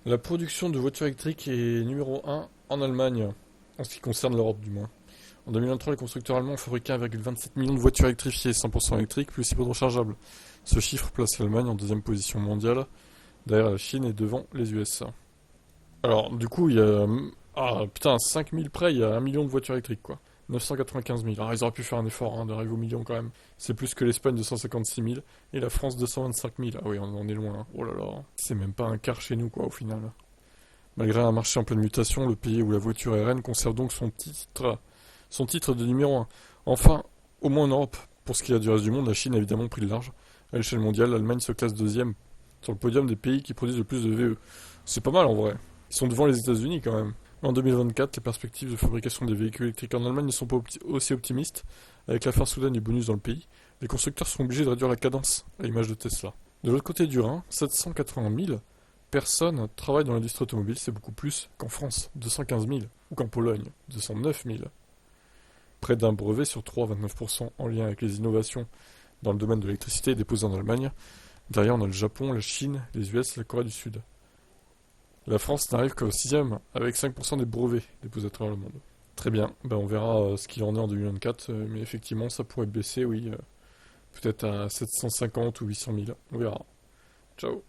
La production de voitures électriques est numéro un en Allemagne, en ce qui concerne l'Europe du moins. En 2023, les constructeurs allemands ont fabriqué 1,27 million de voitures électrifiées 100% électriques plus hybrides rechargeables. Ce chiffre place l'Allemagne en deuxième position mondiale, derrière la Chine et devant les USA. Alors, du coup, il y a... Ah putain, 5000 près, il y a 1 million de voitures électriques quoi. 995 000. Alors ils auraient pu faire un effort d'arriver au million quand même. C'est plus que l'Espagne 256 000 et la France 225 000. Ah oui, on en est loin. Hein. Oh là là. C'est même pas un quart chez nous quoi au final. Malgré un marché en pleine mutation, le pays où la voiture est reine conserve donc son titre de numéro un. Enfin, au moins en Europe. Pour ce qui est du reste du monde, la Chine a évidemment pris le large. À l'échelle mondiale, l'Allemagne se classe deuxième sur le podium des pays qui produisent le plus de VE. C'est pas mal en vrai. Ils sont devant les États-Unis quand même. En 2024, les perspectives de fabrication des véhicules électriques en Allemagne ne sont pas aussi optimistes. Avec la fin soudaine du bonus dans le pays, les constructeurs sont obligés de réduire la cadence, à l'image de Tesla. De l'autre côté du Rhin, 780 000 personnes travaillent dans l'industrie automobile, c'est beaucoup plus qu'en France, 215 000, ou qu'en Pologne, 209 000. Près d'un brevet sur trois, 29% en lien avec les innovations dans le domaine de l'électricité est déposé en Allemagne. Derrière, on a le Japon, la Chine, les US, la Corée du Sud. La France n'arrive qu'au sixième, avec 5% des brevets déposés à travers le monde. Très bien, ben on verra ce qu'il en est en 2024, mais effectivement ça pourrait baisser, oui, peut-être à 750 ou 800 000, on verra. Ciao.